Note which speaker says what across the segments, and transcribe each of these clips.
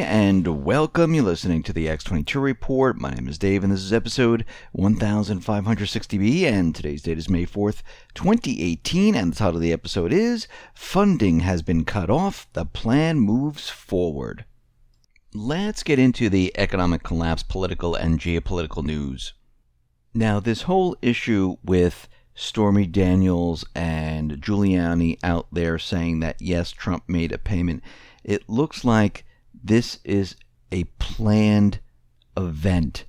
Speaker 1: and welcome. You're listening to the X22 Report. My name is Dave, and this is episode 1560B, and today's date is May 4th, 2018, and the title of the episode is Funding Has Been Cut Off, the Plan Moves Forward. Let's get into the economic collapse, political and geopolitical news. Now, this whole issue with Stormy Daniels and Giuliani out there saying that, yes, Trump made a payment, it looks like this is a planned event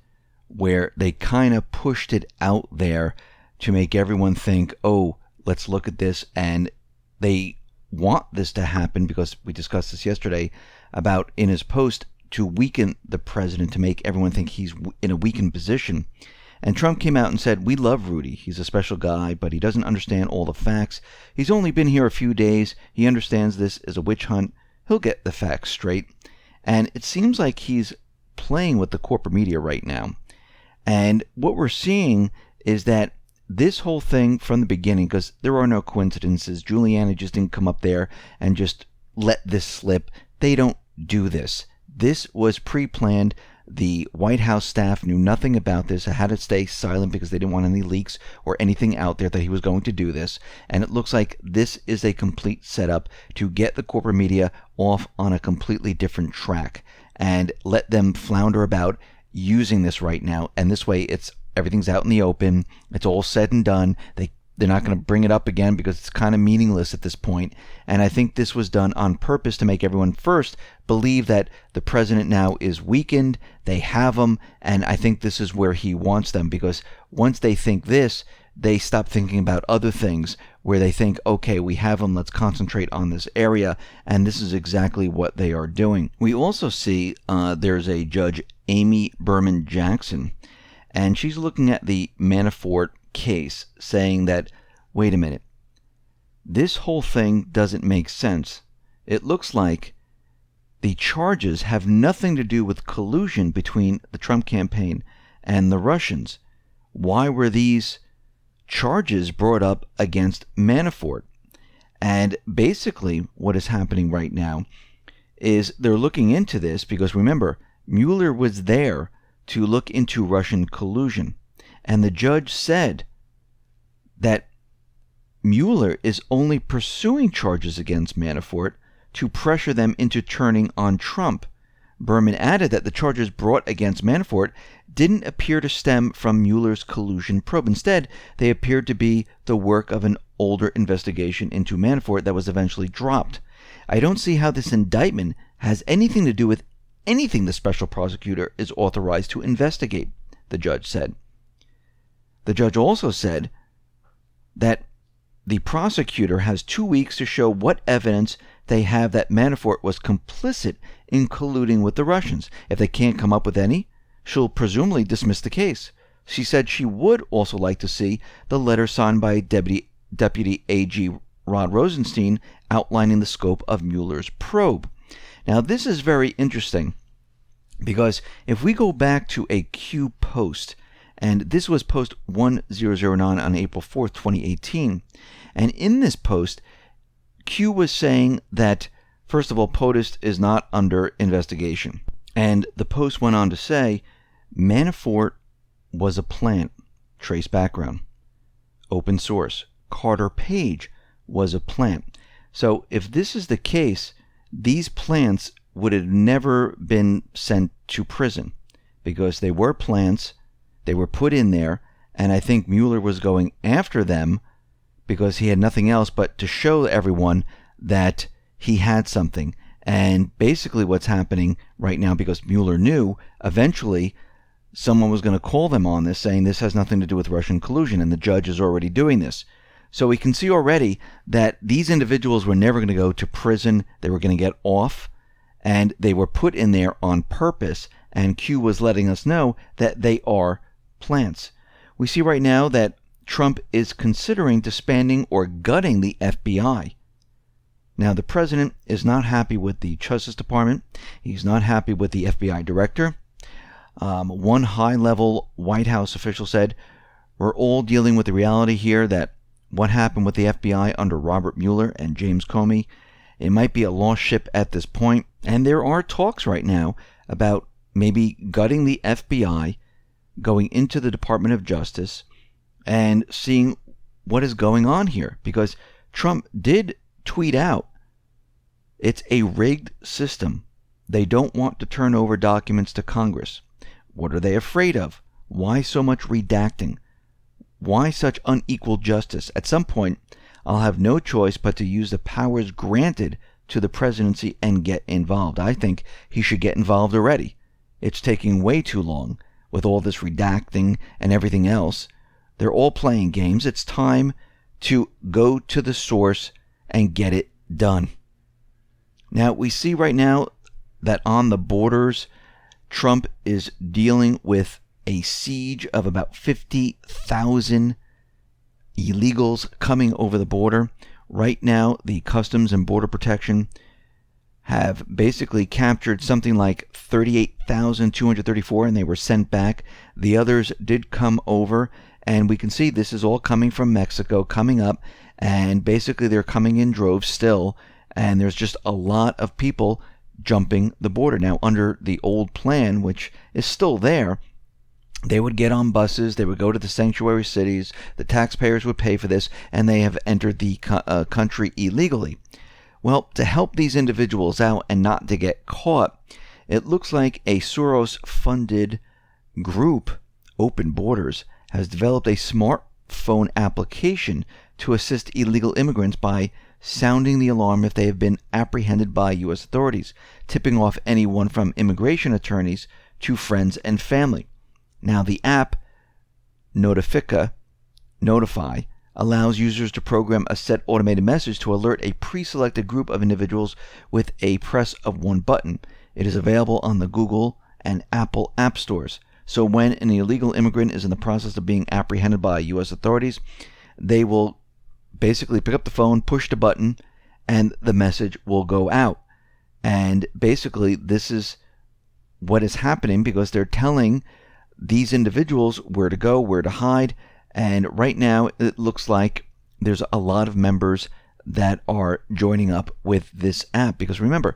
Speaker 1: where they kind of pushed it out there to make everyone think, oh, let's look at this. And they want this to happen because we discussed this yesterday about in his post to weaken the president, to make everyone think he's in a weakened position. And Trump came out and said, we love Rudy. He's a special guy, but he doesn't understand all the facts. He's only been here a few days. He understands this is a witch hunt. He'll get the facts straight. And it seems like he's playing with the corporate media right now. And what we're seeing is that this whole thing from the beginning, because there are no coincidences, Giuliani just didn't come up there and just let this slip. They don't do this. This was pre-planned. The White House staff knew nothing about this. I had to stay silent because they didn't want any leaks or anything out there that he was going to do this. And it looks like this is a complete setup to get the corporate media off on a completely different track and let them flounder about using this right now. And this way, everything's out in the open. It's all said and done. They're not going to bring it up again because it's kind of meaningless at this point. And I think this was done on purpose to make everyone first believe that the president now is weakened. They have him. And I think this is where he wants them, because once they think this, they stop thinking about other things where they think, okay, we have him. Let's concentrate on this area. And this is exactly what they are doing. We also see there's a Judge Amy Berman Jackson, and she's looking at the Manafort case, saying that, wait a minute, this whole thing doesn't make sense. It looks like the charges have nothing to do with collusion between the Trump campaign and the Russians. Why were these charges brought up against Manafort? And basically what is happening right now is they're looking into this because, remember, Mueller was there to look into Russian collusion. And the judge said that Mueller is only pursuing charges against Manafort to pressure them into turning on Trump. Berman added that the charges brought against Manafort didn't appear to stem from Mueller's collusion probe. Instead, they appeared to be the work of an older investigation into Manafort that was eventually dropped. I don't see how this indictment has anything to do with anything the special prosecutor is authorized to investigate, the judge said. The judge also said that the prosecutor has 2 weeks to show what evidence they have that Manafort was complicit in colluding with the Russians. If they can't come up with any, she'll presumably dismiss the case. She said she would also like to see the letter signed by Deputy AG Rod Rosenstein outlining the scope of Mueller's probe. Now, this is very interesting because if we go back to a Q post, and this was post 1009 on April 4th, 2018. And in this post, Q was saying that, first of all, POTUS is not under investigation. And the post went on to say, Manafort was a plant, trace background, open source. Carter Page was a plant. So if this is the case, these plants would have never been sent to prison because they were plants. They were put in there, and I think Mueller was going after them because he had nothing else but to show everyone that he had something. And basically what's happening right now, because Mueller knew eventually someone was going to call them on this, saying this has nothing to do with Russian collusion, and the judge is already doing this. So we can see already that these individuals were never going to go to prison. They were going to get off, and they were put in there on purpose, and Q was letting us know that they are plants. We see right now that Trump is considering disbanding or gutting the FBI. Now, the president is not happy with the Justice Department. He's not happy with the FBI director. One high-level White House official said, we're all dealing with the reality here that what happened with the FBI under Robert Mueller and James Comey It might be a lost ship at this point. And there are talks right now about maybe gutting the FBI, going into the Department of Justice, and seeing what is going on here. Because Trump did tweet out, it's a rigged system. They don't want to turn over documents to Congress. What are they afraid of? Why so much redacting? Why such unequal justice? At some point, I'll have no choice but to use the powers granted to the presidency and get involved. I think he should get involved already. It's taking way too long with all this redacting and everything else. They're all playing games. It's time to go to the source and get it done. Now, we see right now that on the borders, Trump is dealing with a siege of about 50,000 illegals coming over the border. Right now, the Customs and Border Protection have basically captured something like 38,234, and they were sent back. The others did come over, and we can see this is all coming from Mexico, coming up, and basically they're coming in droves still, and there's just a lot of people jumping the border. Now, under the old plan, which is still there, they would get on buses, they would go to the sanctuary cities, the taxpayers would pay for this, and they have entered the country illegally. Well, to help these individuals out and not to get caught, it looks like a Soros-funded group, Open Borders, has developed a smartphone application to assist illegal immigrants by sounding the alarm if they have been apprehended by U.S. authorities, tipping off anyone from immigration attorneys to friends and family. Now, the app, Notify, allows users to program a set automated message to alert a pre-selected group of individuals with a press of one button. It is available on the Google and Apple app stores. So when an illegal immigrant is in the process of being apprehended by U.S. authorities, they will basically pick up the phone, push the button, and the message will go out. And basically, this is what is happening because they're telling these individuals where to go, where to hide. And right now, it looks like there's a lot of members that are joining up with this app. Because remember,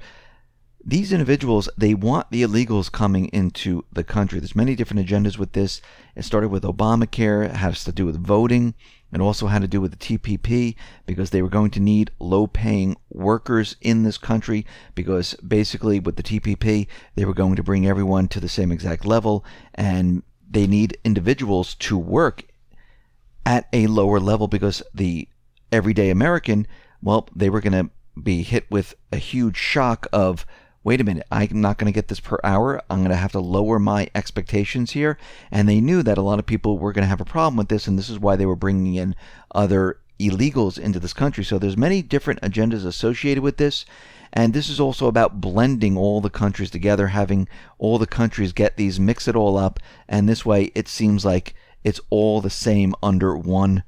Speaker 1: these individuals, they want the illegals coming into the country. There's many different agendas with this. It started with Obamacare. It has to do with voting. It also had to do with the TPP because they were going to need low-paying workers in this country because basically with the TPP, they were going to bring everyone to the same exact level, and they need individuals to work at a lower level because the everyday American, well, they were going to be hit with a huge shock of, wait a minute, I'm not going to get this per hour. I'm going to have to lower my expectations here. And they knew that a lot of people were going to have a problem with this, and this is why they were bringing in other illegals into this country. So there's many different agendas associated with this. And this is also about blending all the countries together, having all the countries get these, mix it all up. And this way it seems like it's all the same under one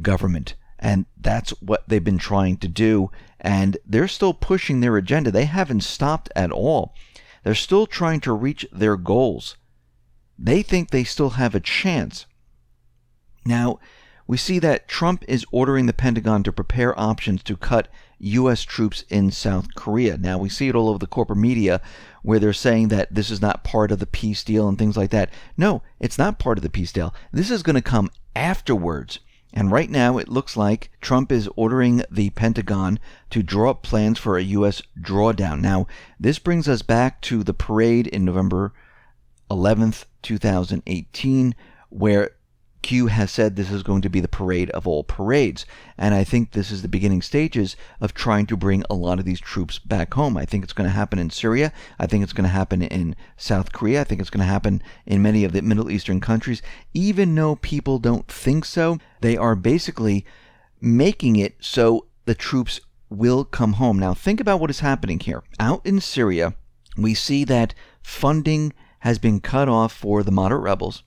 Speaker 1: government. And that's what they've been trying to do. And they're still pushing their agenda. They haven't stopped at all. They're still trying to reach their goals. They think they still have a chance. Now, we see that Trump is ordering the Pentagon to prepare options to cut U.S. troops in South Korea. Now, we see it all over the corporate media where they're saying that this is not part of the peace deal and things like that. No, it's not part of the peace deal. This is going to come afterwards. And right now, it looks like Trump is ordering the Pentagon to draw up plans for a U.S. drawdown. Now, this brings us back to the parade in November 11th, 2018, where Q has said this is going to be the parade of all parades. And I think this is the beginning stages of trying to bring a lot of these troops back home. I think it's going to happen in Syria. I think it's going to happen in South Korea. I think it's going to happen in many of the Middle Eastern countries. Even though people don't think so, they are basically making it so the troops will come home. Now, think about what is happening here. Out in Syria, we see that funding has been cut off for the moderate rebels.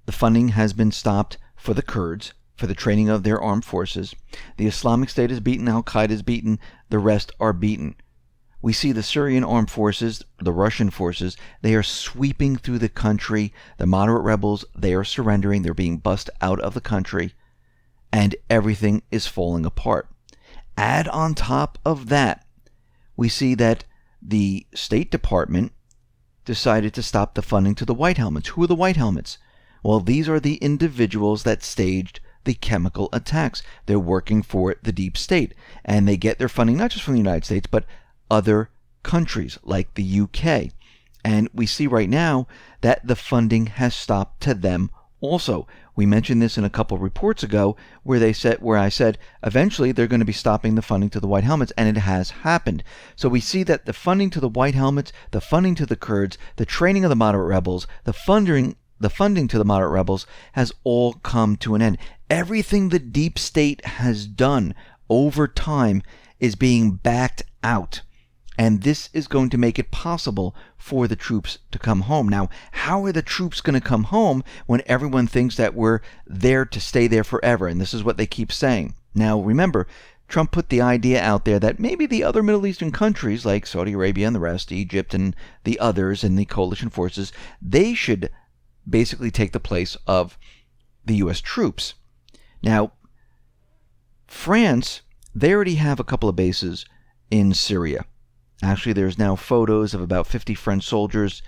Speaker 1: The funding has been stopped for the Kurds, for the training of their armed forces. The Islamic State is beaten, Al-Qaeda is beaten, the rest are beaten. We see the Syrian armed forces, the Russian forces, they are sweeping through the country. The moderate rebels, they are surrendering, they're being bussed out of the country, and everything is falling apart. Add on top of that we see that the State Department decided to stop the funding to the White Helmets. Who are the White Helmets? Well, these are the individuals that staged the chemical attacks. They're working for the deep state, and they get their funding not just from the United States, but other countries like the UK. And we see right now that the funding has stopped to them also. We mentioned this in a couple of reports ago where I said eventually they're going to be stopping the funding to the White Helmets, and it has happened. So we see that the funding to the White Helmets, the funding to the Kurds, the training of the moderate rebels, the funding to the moderate rebels has all come to an end. Everything the deep state has done over time is being backed out. And this is going to make it possible for the troops to come home. Now, how are the troops going to come home when everyone thinks that we're there to stay there forever? And this is what they keep saying. Now, remember, Trump put the idea out there that maybe the other Middle Eastern countries like Saudi Arabia and the rest, Egypt and the others and the coalition forces, they should basically take the place of the U.S. troops. Now, France, they already have a couple of bases in Syria. Actually, there's now photos of about 50 French soldiers.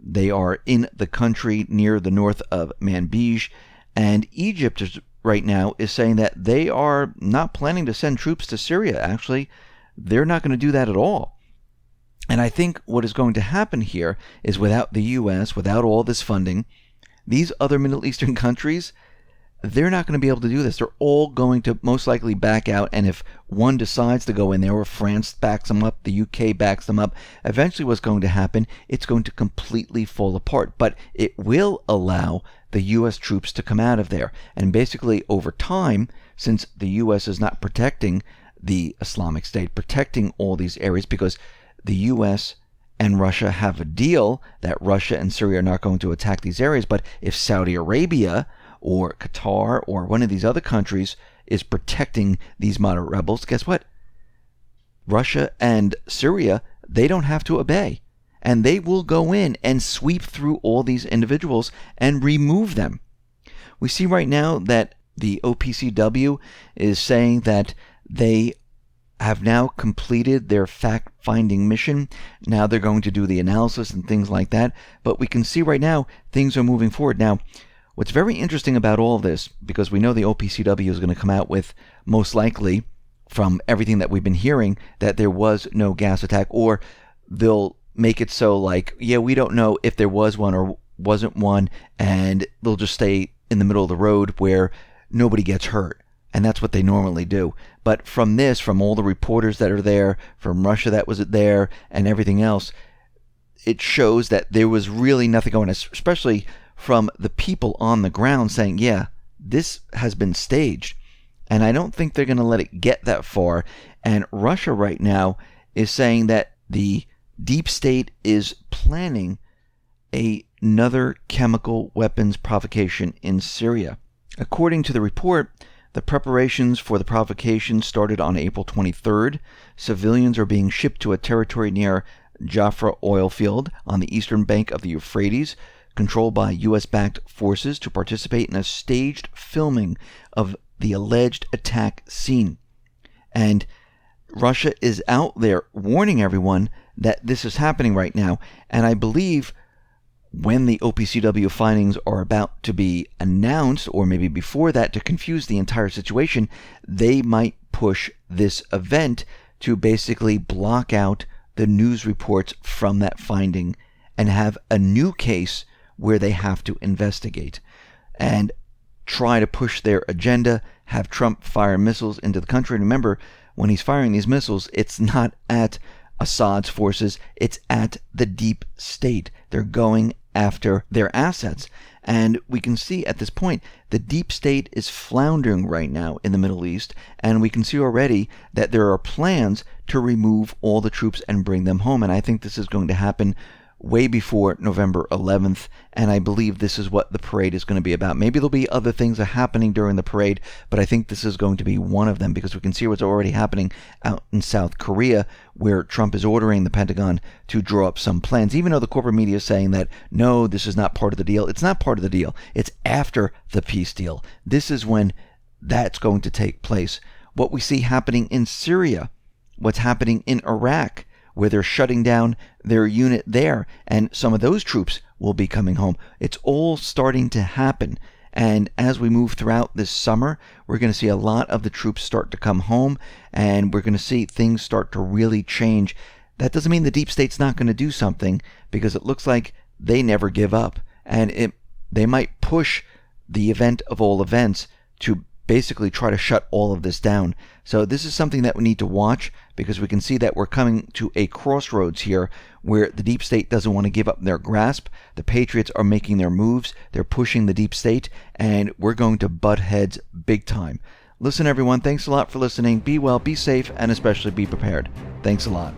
Speaker 1: They are in the country near the north of Manbij. And Egypt right now is saying that they are not planning to send troops to Syria. Actually, they're not going to do that at all. And I think what is going to happen here is without the U.S., without all this funding, these other Middle Eastern countries, they're not going to be able to do this. They're all going to most likely back out. And if one decides to go in there, or France backs them up, the UK backs them up, eventually what's going to happen, it's going to completely fall apart. But it will allow the U.S. troops to come out of there. And basically over time, since the U.S. is not protecting the Islamic State, protecting all these areas, because the U.S. and Russia have a deal that Russia and Syria are not going to attack these areas. But if Saudi Arabia or Qatar or one of these other countries is protecting these moderate rebels, guess what? Russia and Syria, they don't have to obey. And they will go in and sweep through all these individuals and remove them. We see right now that the OPCW is saying that they have now completed their fact-finding mission. Now they're going to do the analysis and things like that. But we can see right now things are moving forward. Now, what's very interesting about all this, because we know the OPCW is going to come out with, most likely, from everything that we've been hearing, that there was no gas attack, or they'll make it so like, yeah, we don't know if there was one or wasn't one, and they'll just stay in the middle of the road where nobody gets hurt. And that's what they normally do. But from this, from all the reporters that are there, from Russia that was there, and everything else, it shows that there was really nothing going on, especially from the people on the ground saying, yeah, this has been staged. And I don't think they're going to let it get that far. And Russia right now is saying that the deep state is planning another chemical weapons provocation in Syria. According to the report, the preparations for the provocation started on April 23rd. Civilians are being shipped to a territory near Jafra oil field on the eastern bank of the Euphrates, controlled by U.S.-backed forces, to participate in a staged filming of the alleged attack scene. And Russia is out there warning everyone that this is happening right now. And I believe when the OPCW findings are about to be announced, or maybe before that, to confuse the entire situation, they might push this event to basically block out the news reports from that finding and have a new case where they have to investigate and try to push their agenda, have Trump fire missiles into the country. And remember, when he's firing these missiles, it's not at Assad's forces, it's at the deep state. They're going after their assets. And we can see at this point, the deep state is floundering right now in the Middle East, and we can see already that there are plans to remove all the troops and bring them home. And I think this is going to happen way before November 11th, and I believe this is what the parade is going to be about. Maybe there'll be other things that are happening during the parade, but I think this is going to be one of them, because we can see what's already happening out in South Korea, where Trump is ordering the Pentagon to draw up some plans, even though the corporate media is saying that, no, this is not part of the deal. It's not part of the deal. It's after the peace deal. This is when that's going to take place. What we see happening in Syria, what's happening in Iraq, where they're shutting down their unit there, and some of those troops will be coming home. It's all starting to happen. And as we move throughout this summer, we're going to see a lot of the troops start to come home, and we're going to see things start to really change. That doesn't mean the deep state's not going to do something, because it looks like they never give up. And they might push the event of all events to basically try to shut all of this down. So this is something that we need to watch, because we can see that we're coming to a crossroads here where the deep state doesn't want to give up their grasp. The patriots are making their moves. They're pushing the deep state, and we're going to butt heads big time. Listen, everyone, thanks a lot for listening. Be well, be safe, and especially be prepared. Thanks a lot.